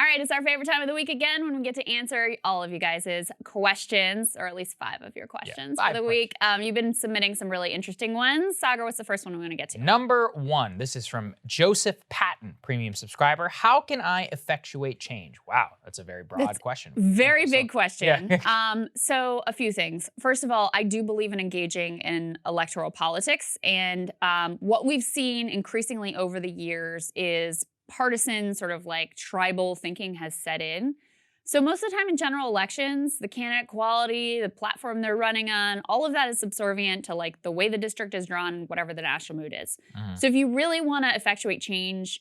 right, it's our favorite time of the week again when we get to answer all of you guys' questions, or at least 5 of your questions for the week. You've been submitting some really interesting ones. Sagar, what's the first one we want to get to? Number 1, this is from Joseph Patton, premium subscriber. How can I effectuate change? Wow, that's a very broad question. Very big question. Yeah. So a few things. First of all, I do believe in engaging in electoral politics. And what we've seen increasingly over the years is partisan sort of like tribal thinking has set in. So most of the time in general elections, the candidate quality, the platform they're running on, all of that is subservient to like the way the district is drawn, whatever the national mood is. So if you really want to effectuate change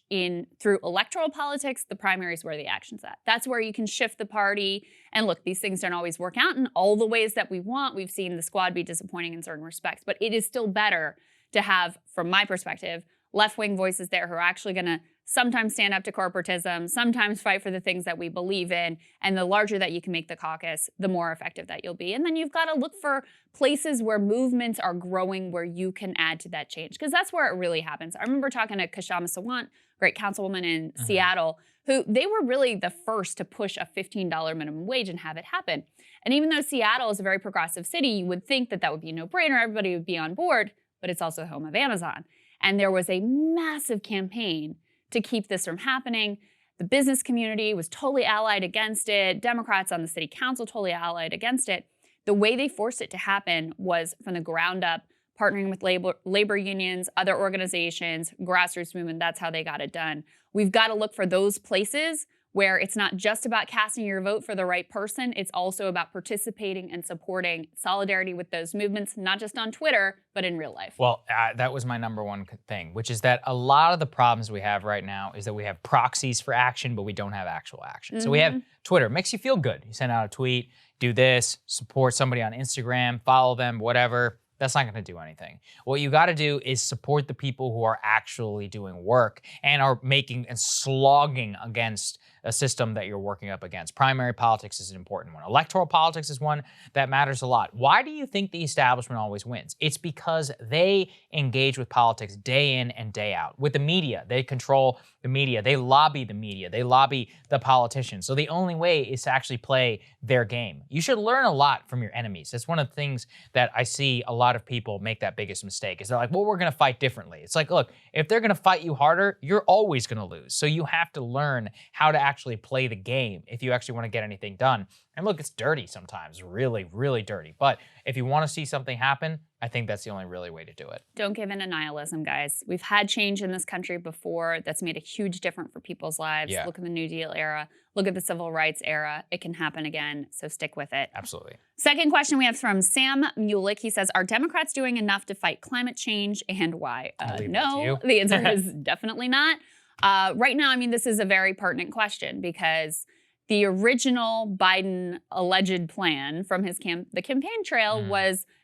through electoral politics, the primary is where the action's at. That's where you can shift the party. And look, these things don't always work out in all the ways that we want. We've seen the squad be disappointing in certain respects, but it is still better to have, from my perspective, left-wing voices there who are actually going to sometimes stand up to corporatism, sometimes fight for the things that we believe in, and the larger that you can make the caucus, the more effective that you'll be. And then you've got to look for places where movements are growing where you can add to that change, because that's where it really happens. I remember talking to Kashama Sawant, great councilwoman in Seattle, who they were really the first to push a $15 minimum wage and have it happen. And even though Seattle is a very progressive city, you would think that that would be a no-brainer, everybody would be on board, but it's also the home of Amazon. And there was a massive campaign to keep this from happening. The business community was totally allied against it. Democrats on the city council totally allied against it. The way they forced it to happen was from the ground up, partnering with labor unions, other organizations, grassroots movement. That's how they got it done. We've got to look for those places where it's not just about casting your vote for the right person, it's also about participating and supporting solidarity with those movements, not just on Twitter, but in real life. Well, that was my number 1 thing, which is that a lot of the problems we have right now is that we have proxies for action, but we don't have actual action. So we have Twitter, makes you feel good. You send out a tweet, do this, support somebody on Instagram, follow them, whatever. That's not going to do anything. What you got to do is support the people who are actually doing work and are making and slogging against a system that you're working up against. Primary politics is an important one. Electoral politics is one that matters a lot. Why do you think the establishment always wins? It's because they engage with politics day in and day out. With the media, they control the media. They lobby the media. They lobby the politicians. So the only way is to actually play their game. You should learn a lot from your enemies. That's one of the things that I see a lot of people make that biggest mistake is they're like, well, we're going to fight differently. It's like, look, if they're going to fight you harder, you're always going to lose. So you have to learn how to actually play the game if you actually want to get anything done. And look, it's dirty sometimes, really, really dirty. But if you want to see something happen, I think that's the only really way to do it. Don't give in to nihilism, guys. We've had change in this country before that's made a huge difference for people's lives. Yeah. Look at the New Deal era. Look at the Civil Rights era. It can happen again, so stick with it. Absolutely. Second question we have from Sam Mulick. He says, are Democrats doing enough to fight climate change and why? No, the answer is definitely not. Right now, I mean, this is a very pertinent question because the original Biden alleged plan from his the campaign trail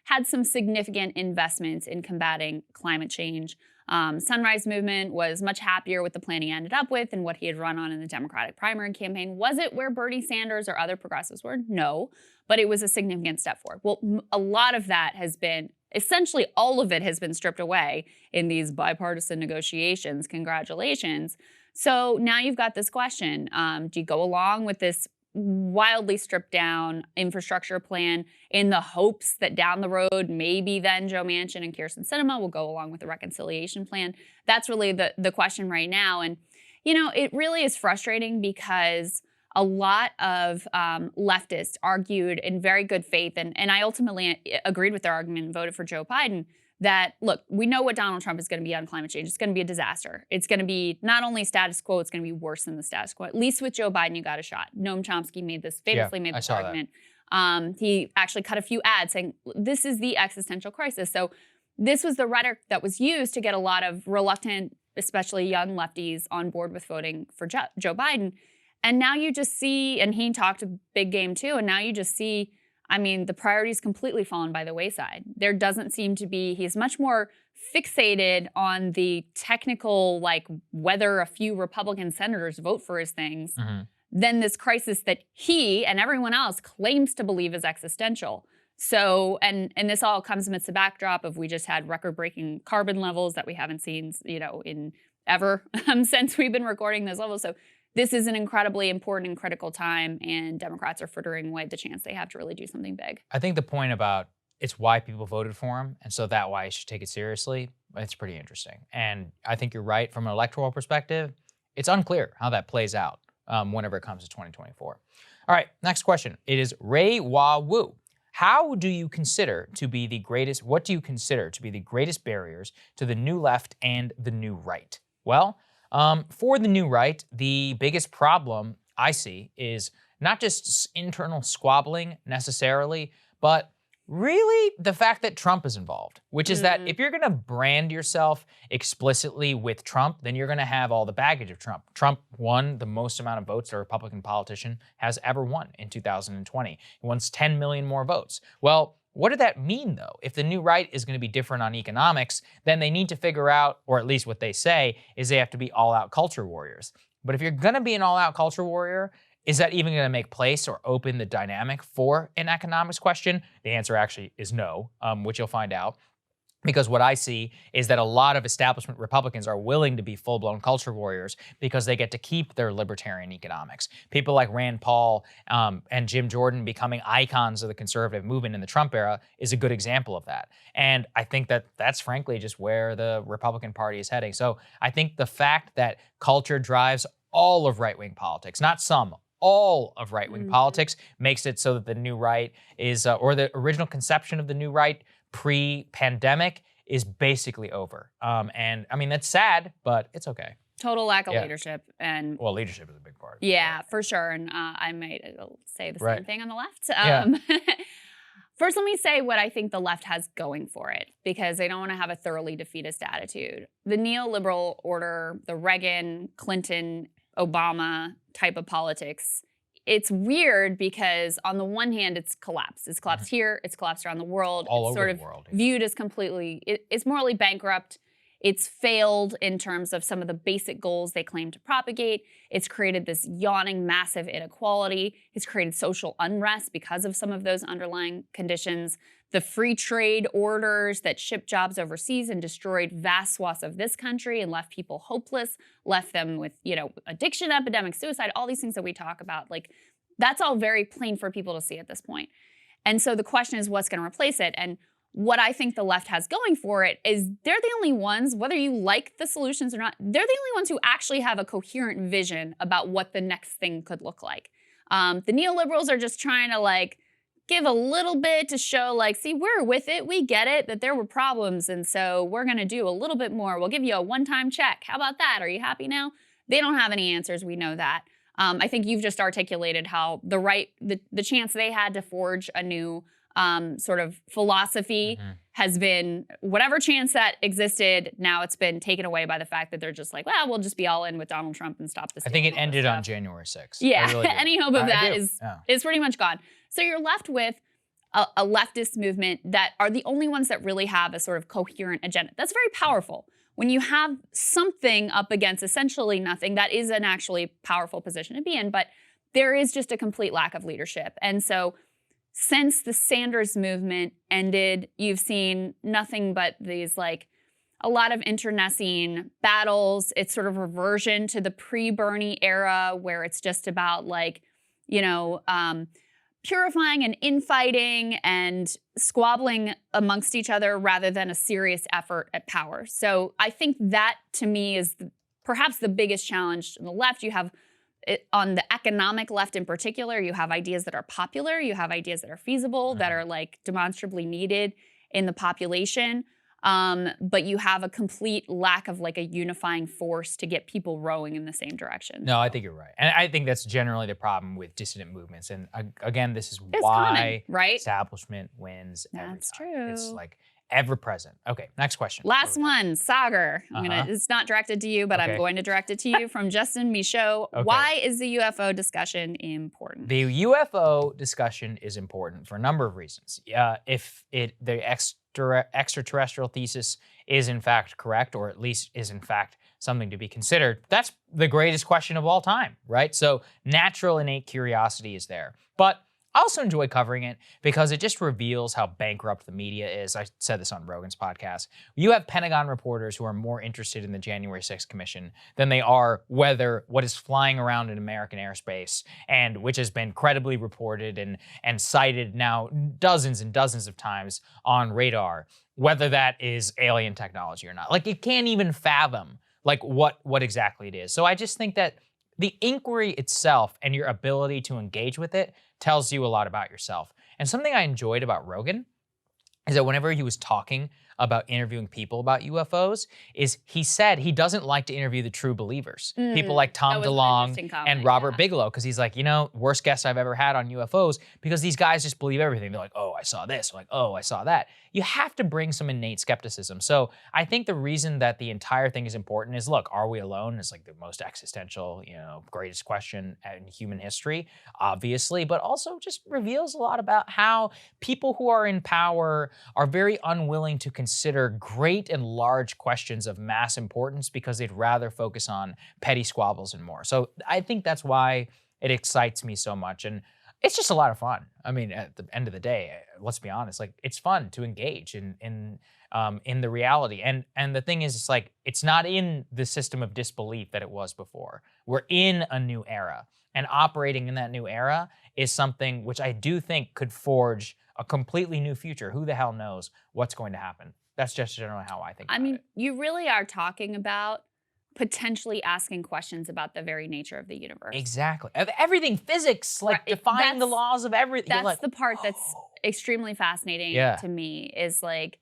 had some significant investments in combating climate change. Sunrise Movement was much happier with the plan he ended up with and what he had run on in the Democratic primary campaign. Was it where Bernie Sanders or other progressives were? No, but it was a significant step forward. Well, a lot of that has been, essentially all of it has been stripped away in these bipartisan negotiations. Congratulations. So now you've got this question. Do you go along with this wildly stripped down infrastructure plan in the hopes that down the road, maybe then Joe Manchin and Kyrsten Sinema will go along with the reconciliation plan? That's really the question right now. And, you know, it really is frustrating because a lot of leftists argued in very good faith, and I ultimately agreed with their argument and voted for Joe Biden, that, look, we know what Donald Trump is going to be on climate change. It's going to be a disaster. It's going to be not only status quo, it's going to be worse than the status quo. At least with Joe Biden, you got a shot. Noam Chomsky famously made this argument. He actually cut a few ads saying, this is the existential crisis. So this was the rhetoric that was used to get a lot of reluctant, especially young lefties, on board with voting for Joe Biden. And now you just see, and he talked a big game too, and now you just see, I mean, the priorities completely fallen by the wayside. There doesn't seem to be, he's much more fixated on the technical, like whether a few Republican senators vote for his things, than this crisis that he and everyone else claims to believe is existential. So, and this all comes amidst the backdrop of we just had record-breaking carbon levels that we haven't seen, you know, in ever since we've been recording this level. So this is an incredibly important and critical time, and Democrats are frittering away the chance they have to really do something big. I think the point about it's why people voted for him, and so that why you should take it seriously, it's pretty interesting. And I think you're right from an electoral perspective. It's unclear how that plays out whenever it comes to 2024. All right, next question. It is Ray Wah Woo. What do you consider to be the greatest barriers to the new left and the new right? Well, for the new right, the biggest problem I see is not just internal squabbling necessarily, but really the fact that Trump is involved, which is that if you're going to brand yourself explicitly with Trump, then you're going to have all the baggage of Trump. Trump won the most amount of votes a Republican politician has ever won in 2020. He won 10 million more votes. Well, what did that mean, though? If the new right is going to be different on economics, then they need to figure out, or at least what they say, is they have to be all-out culture warriors. But if you're going to be an all-out culture warrior, is that even going to make place or open the dynamic for an economics question? The answer actually is no, which you'll find out. Because what I see is that a lot of establishment Republicans are willing to be full-blown culture warriors because they get to keep their libertarian economics. People like Rand Paul and Jim Jordan becoming icons of the conservative movement in the Trump era is a good example of that. And I think that that's frankly just where the Republican Party is heading. So I think the fact that culture drives all of right-wing politics, not some, all of right-wing politics, makes it so that the new right is, or the original conception of the new right pre-pandemic is basically over. And I mean, that's sad, but it's okay. Total lack of leadership. And well, leadership is a big part. Yeah, for sure. And I might say the same thing on the left. First, let me say what I think the left has going for it, because they don't want to have a thoroughly defeatist attitude. The neoliberal order, the Reagan, Clinton, Obama type of politics, it's weird because on the one hand, it's collapsed. It's collapsed here, it's collapsed around the world. All it's over sort the of world. viewed as completely, it's morally bankrupt. It's failed in terms of some of the basic goals they claim to propagate. It's created this yawning massive inequality. It's created social unrest because of some of those underlying conditions. The free trade orders that shipped jobs overseas and destroyed vast swaths of this country and left people hopeless, left them with, addiction epidemic, suicide, all these things that we talk about. Like, that's all very plain for people to see at this point. And so the question is, what's going to replace it? And what I think the left has going for it is they're the only ones, whether you like the solutions or not, they're the only ones who actually have a coherent vision about what the next thing could look like. The neoliberals are just trying to give a little bit to show see, we're with it, we get it, that there were problems, and so we're gonna do a little bit more. We'll give you a one-time check. How about that? Are you happy now? They don't have any answers, we know that. I think you've just articulated how the chance they had to forge a new sort of philosophy has been, whatever chance that existed, now it's been taken away by the fact that they're just well, we'll just be all in with Donald Trump and stop this. I think it ended on January 6th. Yeah, really any hope of that is pretty much gone. So you're left with a leftist movement that are the only ones that really have a sort of coherent agenda. That's very powerful. When you have something up against essentially nothing, that is an actually powerful position to be in, but there is just a complete lack of leadership. And so since the Sanders movement ended, you've seen nothing but these a lot of internecine battles. It's sort of reversion to the pre-Bernie era where it's just about purifying and infighting and squabbling amongst each other rather than a serious effort at power. So I think that, to me, is perhaps the biggest challenge on the left. You have, on the economic left in particular, you have ideas that are popular, you have ideas that are feasible, that are demonstrably needed in the population. But you have a complete lack of a unifying force to get people rowing in the same direction. No, I think you're right. And I think that's generally the problem with dissident movements. And again, this is it's why common, right? Establishment wins every time. That's true. It's ever present. Okay, next question. Last one, Sagar. It's not directed to you, but I'm going to direct it to you from Justin Michaud. Okay. Why is the UFO discussion important? The UFO discussion is important for a number of reasons. If the extraterrestrial thesis is in fact correct, or at least is in fact something to be considered, that's the greatest question of all time, right? So natural innate curiosity is there. But I also enjoy covering it because it just reveals how bankrupt the media is. I said this on Rogan's podcast. You have Pentagon reporters who are more interested in the January 6th Commission than they are whether what is flying around in American airspace, and which has been credibly reported and cited now dozens and dozens of times on radar, whether that is alien technology or not. Like, you can't even fathom like what exactly it is. So I just think that the inquiry itself and your ability to engage with it tells you a lot about yourself. And something I enjoyed about Rogan is that whenever he was talking about interviewing people about UFOs, is he said he doesn't like to interview the true believers. People like Tom DeLonge and Robert Bigelow, because he's like, worst guest I've ever had on UFOs, because these guys just believe everything. They're like, oh, I saw this. Like, oh, I saw that. You have to bring some innate skepticism. So I think the reason that the entire thing is important is, look, are we alone? It's like the most existential, greatest question in human history, obviously, but also just reveals a lot about how people who are in power are very unwilling to consider great and large questions of mass importance because they'd rather focus on petty squabbles and more. So I think that's why it excites me so much. And it's just a lot of fun. I mean, at the end of the day, let's be honest, like, it's fun to engage in the reality. And the thing is, it's like, it's not in the system of disbelief that it was before. We're in a new era, and operating in that new era is something which I do think could forge a completely new future. Who the hell knows what's going to happen? That's just generally how I think about it. You really are talking about potentially asking questions about the very nature of the universe. Exactly. Of everything, physics, like defying the laws of everything. That's like, the part that's extremely fascinating to me, is like,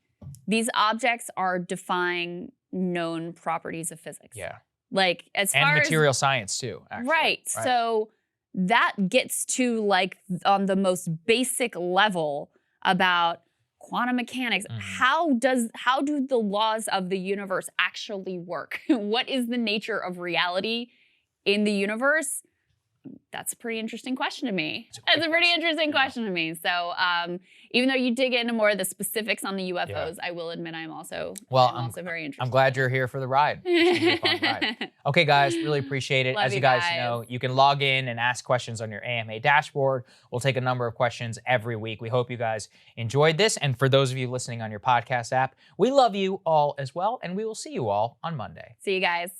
these objects are defying known properties of physics. Yeah. Like, as far as... And material science too, actually. Right. So that gets to, like, on the most basic level about quantum mechanics. How do the laws of the universe actually work? What is the nature of reality in the universe? That's a pretty interesting question to me. That's a pretty interesting question to me. So even though you dig into more of the specifics on the UFOs, I will admit I'm also very interested. I'm glad you're here for the ride. It's gonna be a fun ride. Okay, guys, really appreciate it. As you guys know, you can log in and ask questions on your AMA dashboard. We'll take a number of questions every week. We hope you guys enjoyed this. And for those of you listening on your podcast app, we love you all as well, and we will see you all on Monday. See you guys.